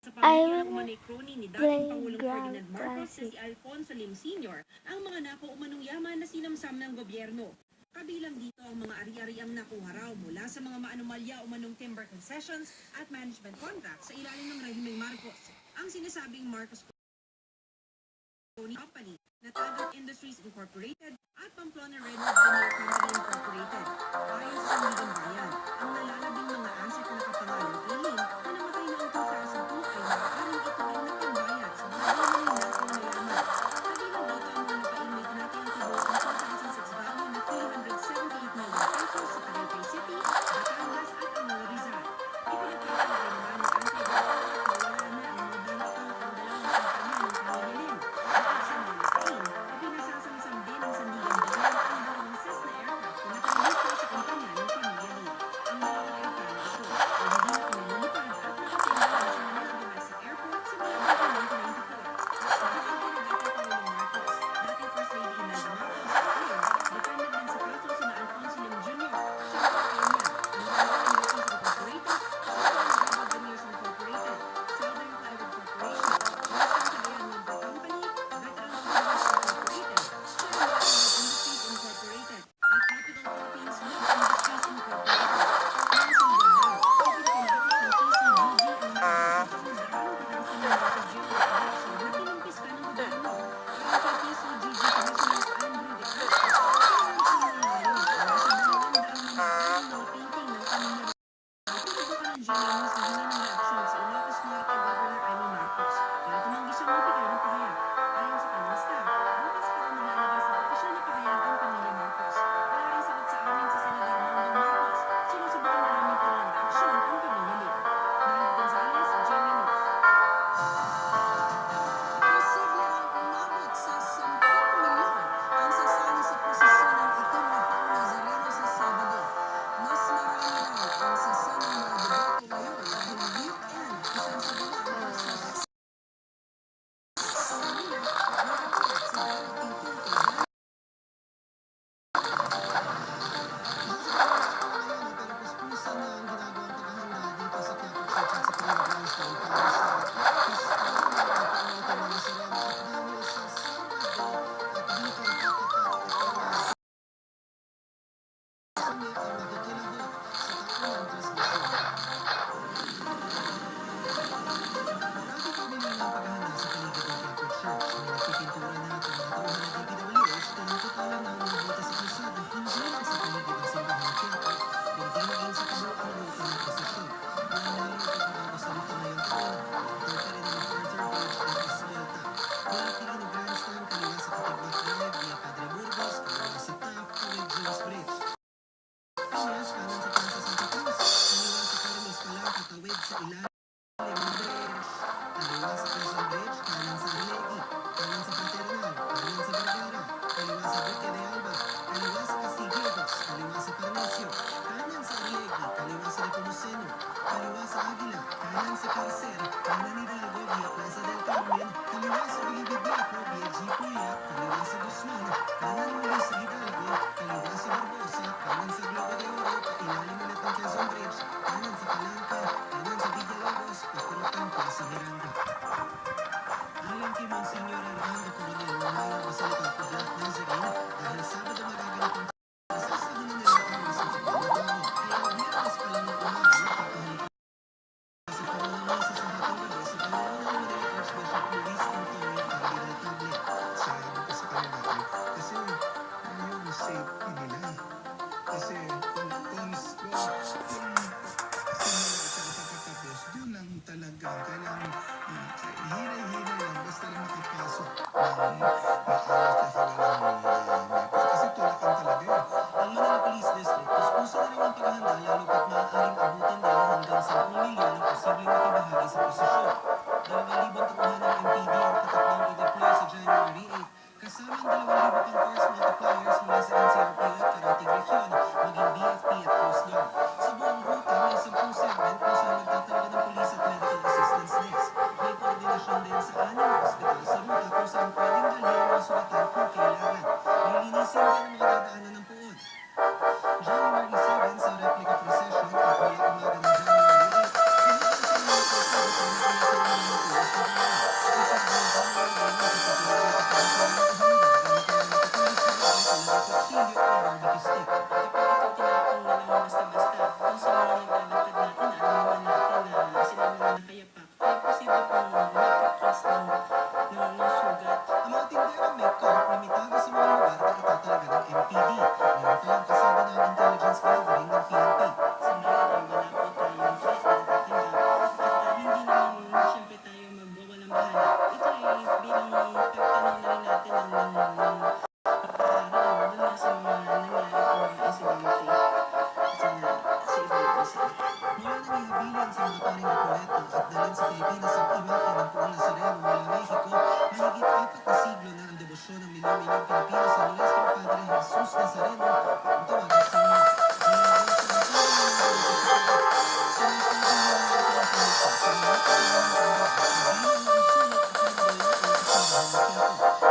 Sa I pamilya ng will umanay crony ni dating play Pangulong Ferdinand Marcos na classic. si Alfonso Lim Sr. ang mga nako umanong yaman na sinamsam ng gobyerno. Kabilang dito ang mga ari-ariang nakuha raw mula sa mga maanomalya umanong timber concessions at management contracts sa ilalim ng rehimeng Marcos. Ang sinasabing Marcos Company na Tagat Industries Incorporated at Pamplona Redwood Veneer Company Incorporated. Ayon sa Sandigan Bayan, ang nalalabing mga asset na nakapangalang iling na namatay noong 2002 ay maaaring ituring na pambayad sa mga lumang nakaw na yaman. Kabilang dito ang mga napaimay tinatayang tubo ang 2006 value na 378 million pesos sa Tagaytay City, Batangas at Angola Rizal. Ipinagpapalagay naman ng anti-government na wala na ang mga binatang ang dalawang kampanya ng pamilya. Sa Malacain, ipinasasamsam din ng Sandigan Bayan ang dalawang Cessna aircraft na nakalista sa kampanya ng pamilya Lim. Ang dalawang aircraft ito ay hindi na pinalilipad at nakatenga sa Manila Domestic Airport simula noong 1994. Dating pinagdating Pangulong Marcos, dating First Lady Imelda Marcos, ngayon, defendant din sa kaso sina Alfonso Lim Jr., Sharon Peña, ang Tagat Industries Incorporated, Pamplona Redwood Veneers Incorporated, Southern Plywood Corporation, Western Cagayan Lumber Company, Veterans Holdings Incorporated, Sherman Wood Industries Incorporated, at Capital Philippines Wood Industries Incorporated. Ayon sa Mindanao, ipinapalapit ng PCGG ang mahigit 200 piraso ng water jewelry collection na kinumpiska ng gobyerno. Ayon kay PCGG Commissioner Andrew De Castro, kinumpiska nila ngayon ang nasa 200 mga ahong mga painting ng pamilya Pinubukan ng GMA News na hingi ng reaksyon sa Ilocos Norte Governor Amy Marcos, pero tumanggi siyang magbigay ng pahayag. Ayon sa kanyang staff, bukas pa raw maglalabas ng opisyal na pahayag ang pamilya Marcos. Wala rin sagot sa amin si Senador Nandong Marcos. Sinusubukan na namin turuan ng aksyon ang pamilya Lim. Mike Gonzalez, GMA News. Posible ang umabot sa 10 milyon ang sasali sa prosesyon ng itim na pang Nazareno sa Sabado. Mas marami raw ang sasanang mga deboto ngayon dahil weekend, isang sa gawa ng prosesyon. Kanina, nag-report si Dating Tungkol. Puspusan na ang ginagawang paghahanda dito sa Quiapo City sa Pilipinas para sa Pistahan ng Pangulong Nazareno at dahil sa Sabado at dito ipatatak ito na kami ang makikilahok sa taunang transmisyon. Marami pabili ng paghahanda sa paligid ng Quiapo Church. May nagpipintura na at mga tauhan ng DPWH na nagtutulong ng mga buta sa kalsada hindi lang sa paligid ng simbahan ng Quiapo, kundi maging sa kabuuan ruta ng prosesyon. Lalo na pagkakagawa sa ruta ngayong taon, ito pa rin ang MacArthur Bridge at Escuelta. Mula Quirino Grandstand, kaliwa sa Katigbak Drive, via Padre Burgos, kaliwa sa Taft, tawid James Bridge. Piñas, kanan sa Plaza Santa Cruz, kaliwa sa Carlos Calao, tawid sa ilalim ng bridge. Kaliwa sa Quezon Bridge, kanan sa Arlegui, kanan sa Paternal, kanan sa Vergara, kaliwa sa Duque de Alba, kaliwa sa Castilledos, kaliwa sa Parnesio, kanan sa Arlegui, kaliwa sa Nepomuceno, kaliwa sa Aguila, kanan sa Carcer, kanan Hidalgo via Plaza del Carmen, kaliwa sa Bilibid Blanco via G. Puyat, kaliwa sa Guzman, kanan muli sa Hidalgo, kaliwa sa Barbosa, kanan sa Globo de Oro, ilalim ulit ng Quezon Bridge, kanan sa Palanca, kanan sa Villalobos, papuntang Plaza Miranda. Ayon kay Monsignor Armando Coronel ng Maya Basilica of the Black Nazarene, dahil Sabado magaganap ang sa dinanilaan ng Santo Pablo, kaya Biyernes pa lang ng umaga nagpapahalik si Pangulong sa sambatang gabi sa pangunguna ni Manila Archbishop Luis Antonio Tagle. Sabi ko sa kanila, kasi yung safety nila. Kasi kung simula siya nakakatapos, doon lang talaga kailangan hiray-hiray lang basta lang makapasok ng maayos kasi walang kasi tulakan talaga eh. Ang Manila Police District, puspuso na raw ang paghahanda lalo pat maaaring abutin nila hanggang 10 milyon ang posibleng makibahagi sa prosesyon. 2,000 tauhan ng MPD ang katakbang i-deploy sa January 8, kasama ang 2,000 pang force multipliers mula sa NCRP at Carating Region, maging BFP at Coast Guard. Sa buong ruta, may 10 segment kung saan nagtatawagan ng police at medical assistance desk. May koordinasyon din sa 6 hospital sa ruta kung saan pwedeng dalhin ang mga sulatan kung kailangan. Lilinisin din ang mga dadaanan ng puod. January 7 sa replica procession at mula umaga ng January 8, pumunta sa mga Pilipinas ang imahe ng Puong Nazareno mula Mexico, mahigit 4 na siglo na ang debosyon ng milyong-milyong Pilipino sa Nuestro Padre Jesus Nazareno, ang tawagin sa mga.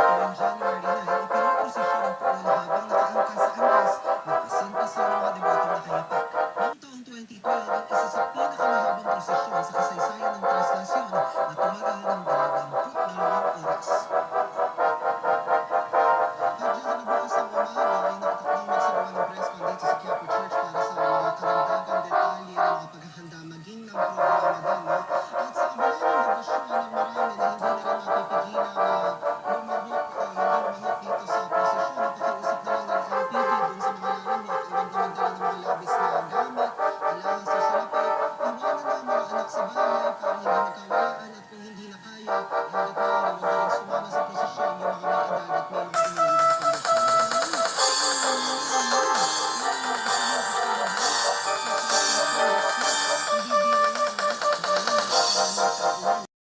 Noong taong 2012, isa sa pinakamahabang prosesyon sa kasaysayan